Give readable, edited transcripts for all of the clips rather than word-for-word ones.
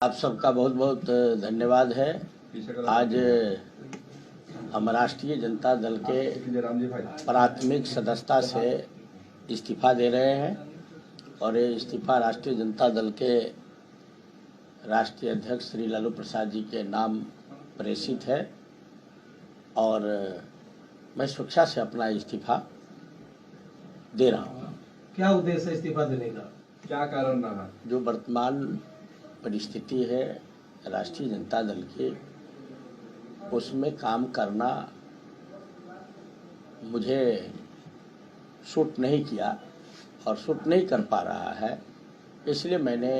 आप सबका बहुत बहुत धन्यवाद है। आज हम राष्ट्रीय जनता दल के प्राथमिक सदस्यता से इस्तीफा दे रहे हैं और ये इस्तीफा राष्ट्रीय जनता दल के राष्ट्रीय अध्यक्ष श्री लालू प्रसाद जी के नाम प्रेषित है और मैं स्वेच्छा से अपना इस्तीफा दे रहा हूँ। क्या उद्देश्य है इस्तीफा देने का, क्या कारण रहा? जो वर्तमान परिस्थिति है राष्ट्रीय जनता दल की, उसमें काम करना मुझे सूट नहीं किया और सूट नहीं कर पा रहा है, इसलिए मैंने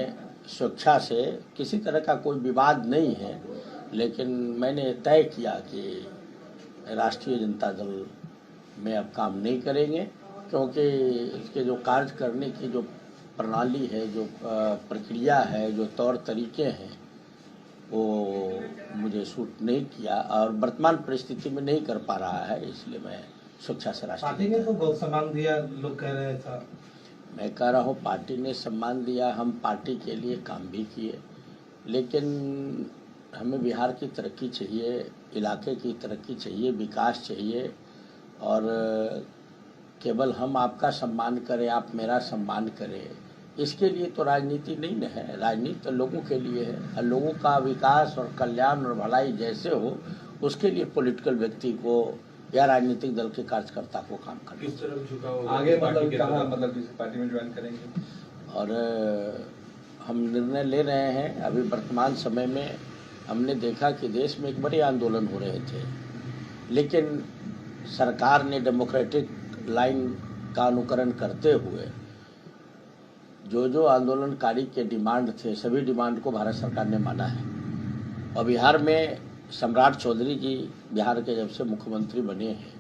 स्वेच्छा से, किसी तरह का कोई विवाद नहीं है, लेकिन मैंने तय किया कि राष्ट्रीय जनता दल में अब काम नहीं करेंगे, क्योंकि इसके जो कार्य करने की जो प्रणाली है, जो प्रक्रिया है, जो तौर तरीके हैं, वो मुझे सूट नहीं किया और वर्तमान परिस्थिति में नहीं कर पा रहा है, इसलिए मैं स्वेच्छा से पार्टी ने तो बहुत सम्मान दिया, लोग कह रहे थे। मैं कह रहा हूँ पार्टी ने सम्मान दिया, हम पार्टी के लिए काम भी किए, लेकिन हमें बिहार की तरक्की चाहिए, इलाके की तरक्की चाहिए, विकास चाहिए और केवल हम आपका सम्मान करें, आप मेरा सम्मान करें, इसके लिए तो राजनीति नहीं न है। राजनीति तो लोगों के लिए है और लोगों का विकास और कल्याण और भलाई जैसे हो, उसके लिए पॉलिटिकल व्यक्ति को या राजनीतिक दल के कार्यकर्ता को काम करना। किस तरफ झुकाव आगे कहाँ किस पार्टी में ज्वाइन करेंगे? और हम निर्णय ले रहे हैं। अभी वर्तमान समय में हमने देखा कि देश में एक बड़े आंदोलन हो रहे थे, लेकिन सरकार ने डेमोक्रेटिक लाइन का अनुकरण करते हुए जो आंदोलनकारी के डिमांड थे, सभी डिमांड को भारत सरकार ने माना है। और बिहार में सम्राट चौधरी जी बिहार के जब से मुख्यमंत्री बने हैं,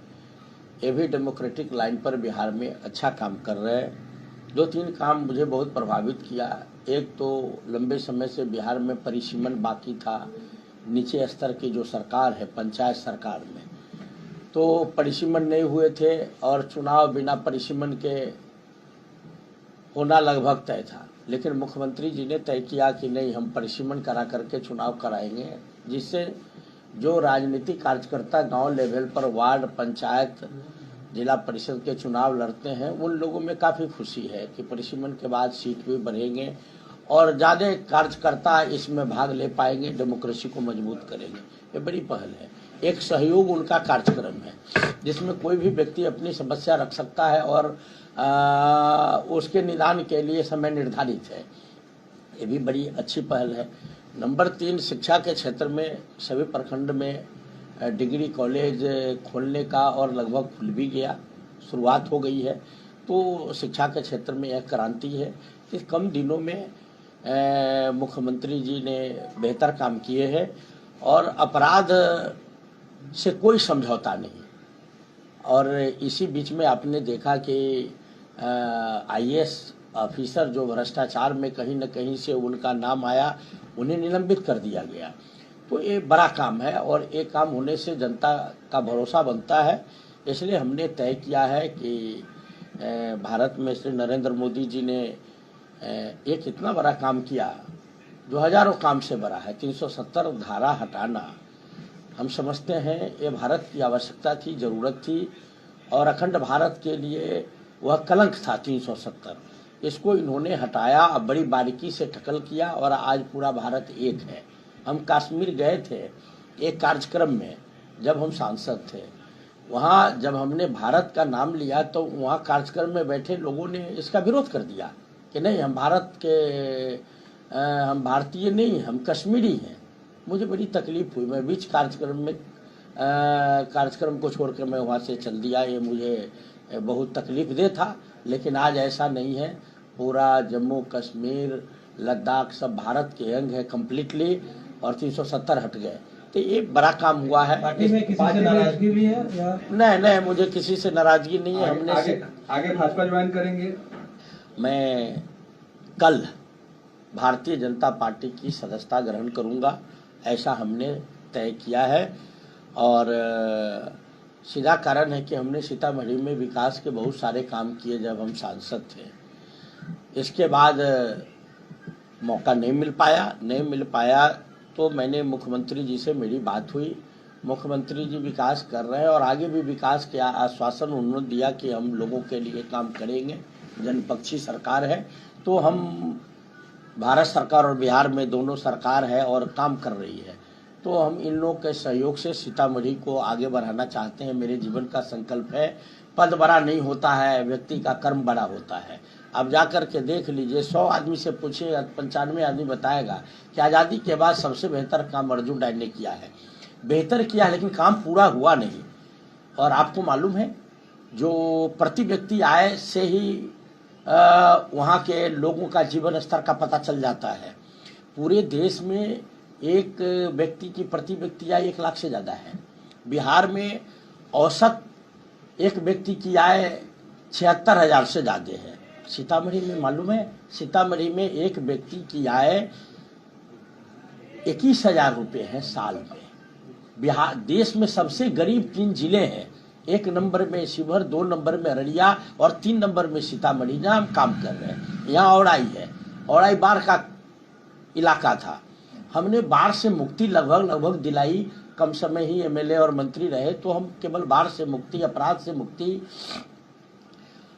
ये भी डेमोक्रेटिक लाइन पर बिहार में अच्छा काम कर रहे हैं। 2-3 काम मुझे बहुत प्रभावित किया। एक तो लंबे समय से बिहार में परिसीमन बाकी था, नीचे स्तर की जो सरकार है पंचायत सरकार में, तो परिसीमन नहीं हुए थे और चुनाव बिना परिसीमन के होना लगभग तय था, लेकिन मुख्यमंत्री जी ने तय किया कि नहीं, हम परिसीमन करा करके चुनाव कराएंगे, जिससे जो राजनीतिक कार्यकर्ता गांव लेवल पर वार्ड, पंचायत, जिला परिषद के चुनाव लड़ते हैं, उन लोगों में काफ़ी खुशी है कि परिसीमन के बाद सीट भी बढ़ेंगे और ज़्यादा कार्यकर्ता इसमें भाग ले पाएंगे, डेमोक्रेसी को मजबूत करेंगे। ये बड़ी पहल है। एक सहयोग उनका कार्यक्रम है जिसमें कोई भी व्यक्ति अपनी समस्या रख सकता है और उसके निदान के लिए समय निर्धारित है। ये भी बड़ी अच्छी पहल है। नंबर 3, शिक्षा के क्षेत्र में सभी प्रखंड में डिग्री कॉलेज खोलने का और लगभग खुल भी गया, शुरुआत हो गई है। तो शिक्षा के क्षेत्र में एक क्रांति है। इस कम दिनों में मुख्यमंत्री जी ने बेहतर काम किए हैं और अपराध से कोई समझौता नहीं। और इसी बीच में आपने देखा कि IAS ऑफिसर जो भ्रष्टाचार में कहीं न कहीं से उनका नाम आया, उन्हें निलंबित कर दिया गया। तो ये बड़ा काम है और ये काम होने से जनता का भरोसा बनता है। इसलिए हमने तय किया है कि भारत में श्री नरेंद्र मोदी जी ने एक इतना बड़ा काम किया जो हजारों काम से बड़ा है। 370 धारा हटाना हम समझते हैं ये भारत की आवश्यकता थी, ज़रूरत थी और अखंड भारत के लिए वह कलंक था 370। इसको इन्होंने हटाया, अब बड़ी बारीकी से टकल किया और आज पूरा भारत एक है। हम कश्मीर गए थे एक कार्यक्रम में, जब हम सांसद थे, वहाँ जब हमने भारत का नाम लिया तो वहाँ कार्यक्रम में बैठे लोगों ने इसका विरोध कर दिया कि नहीं, हम भारतीय नहीं, हम कश्मीरी हैं। मुझे बड़ी तकलीफ हुई। मैं बीच कार्यक्रम को छोड़कर मैं वहाँ से चल दिया। ये मुझे बहुत तकलीफ दे था, लेकिन आज ऐसा नहीं है। पूरा जम्मू कश्मीर, लद्दाख सब भारत के अंग है कम्प्लीटली और 370 हट गए। तो ये बड़ा काम हुआ है। पार्टी में किसी से नाराजगी भी है या? नहीं, मुझे किसी से नाराजगी नहीं है। हमने आगे भाजपा ज्वाइन करेंगे। मैं कल भारतीय जनता पार्टी की सदस्यता ग्रहण करूंगा, ऐसा हमने तय किया है। और सीधा कारण है कि हमने सीतामढ़ी में विकास के बहुत सारे काम किए जब हम सांसद थे। इसके बाद मौका नहीं मिल पाया तो मैंने मुख्यमंत्री जी से मेरी बात हुई। मुख्यमंत्री जी विकास कर रहे हैं और आगे भी विकास के आश्वासन उन्होंने दिया कि हम लोगों के लिए काम करेंगे। जनपक्षी सरकार है तो हम भारत सरकार और बिहार में दोनों सरकार है और काम कर रही है, तो हम इन लोगों के सहयोग से सीतामढ़ी को आगे बढ़ाना चाहते हैं। मेरे जीवन का संकल्प है, पद बड़ा नहीं होता है, व्यक्ति का कर्म बड़ा होता है। अब जाकर के देख लीजिए, 100 आदमी से पूछे 95 आदमी बताएगा कि आज़ादी के बाद सबसे बेहतर काम अर्जुन राय ने किया है। बेहतर किया है लेकिन काम पूरा हुआ नहीं। और आपको मालूम है, जो प्रति व्यक्ति आय से ही वहाँ के लोगों का जीवन स्तर का पता चल जाता है। पूरे देश में एक व्यक्ति की प्रति व्यक्ति आय 1 लाख से ज़्यादा है। बिहार में औसत एक व्यक्ति की आय 76,000 से ज़्यादा है। सीतामढ़ी में मालूम है, सीतामढ़ी में एक व्यक्ति की आय 21,000 रुपये है साल में। बिहार देश में सबसे गरीब 3 जिले हैं, 1 नंबर में शिवहर, 2 नंबर में अररिया और 3 नंबर में सीतामढ़ी, जहाँ हम काम कर रहे हैं। यहाँ औड़ाई है, औड़ाई बाढ़ का इलाका था। हमने बाढ़ से मुक्ति लगभग दिलाई। कम समय ही एमएलए और मंत्री रहे तो हम केवल बाढ़ से मुक्ति, अपराध से मुक्ति,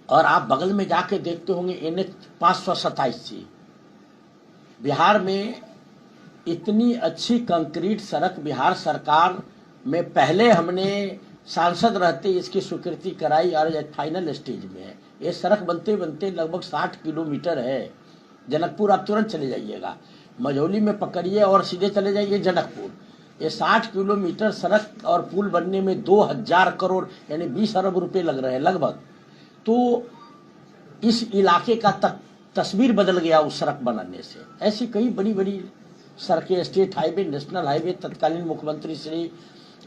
और आप बगल में जाके देखते होंगे NH 527 थी। बिहार में इतनी अच्छी कंक्रीट सड़क बिहार सरकार में पहले हमने सांसद रहते इसकी स्वीकृति कराई और फाइनल स्टेज में है। ये सड़क बनते बनते लगभग 60 किलोमीटर है। जनकपुर आप तुरंत चले जाइएगा, मझौली में पकड़िए और सीधे चले जाइए जनकपुर। ये 60 किलोमीटर सड़क और पुल बनने में 2000 करोड़ यानी 20 अरब रुपए लग रहे हैं लगभग। तो इस इलाके का तस्वीर बदल गया उस सड़क बनाने से। ऐसी कई बड़ी बड़ी सड़कें, स्टेट हाईवे, नेशनल हाईवे, तत्कालीन मुख्यमंत्री श्री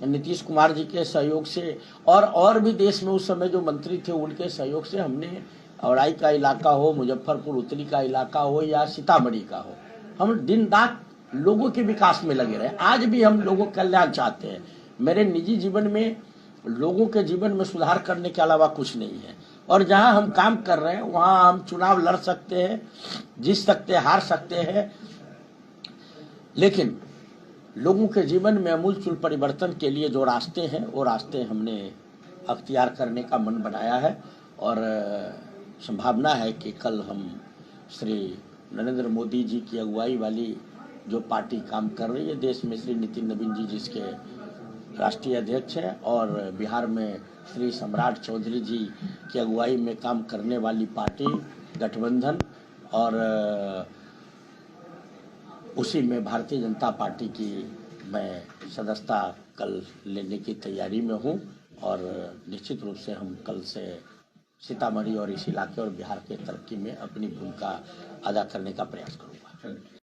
नीतीश कुमार जी के सहयोग से और भी देश में उस समय जो मंत्री थे उनके सहयोग से हमने औड़ाई का इलाका हो, मुजफ्फरपुर उत्तरी का इलाका हो या सीतामढ़ी का हो, हम दिन रात लोगों के विकास में लगे रहे। आज भी हम लोगों का कल्याण चाहते हैं। मेरे निजी जीवन में लोगों के जीवन में सुधार करने के अलावा कुछ नहीं है। और जहां हम काम कर रहे हैं वहां हम चुनाव लड़ सकते हैं, जीत सकते हैं, हार सकते हैं, लेकिन लोगों के जीवन में अमूलचूल परिवर्तन के लिए जो रास्ते हैं वो रास्ते हमने अख्तियार करने का मन बनाया है। और संभावना है कि कल हम श्री नरेंद्र मोदी जी की अगुवाई वाली जो पार्टी काम कर रही है देश में, श्री नितिन नवीन जी जिसके राष्ट्रीय अध्यक्ष हैं, और बिहार में श्री सम्राट चौधरी जी की अगुवाई में काम करने वाली पार्टी गठबंधन, और उसी में भारतीय जनता पार्टी की मैं सदस्यता कल लेने की तैयारी में हूं। और निश्चित रूप से हम कल से सीतामढ़ी और इस इलाके और बिहार के तरक्की में अपनी भूमिका अदा करने का प्रयास करूंगा।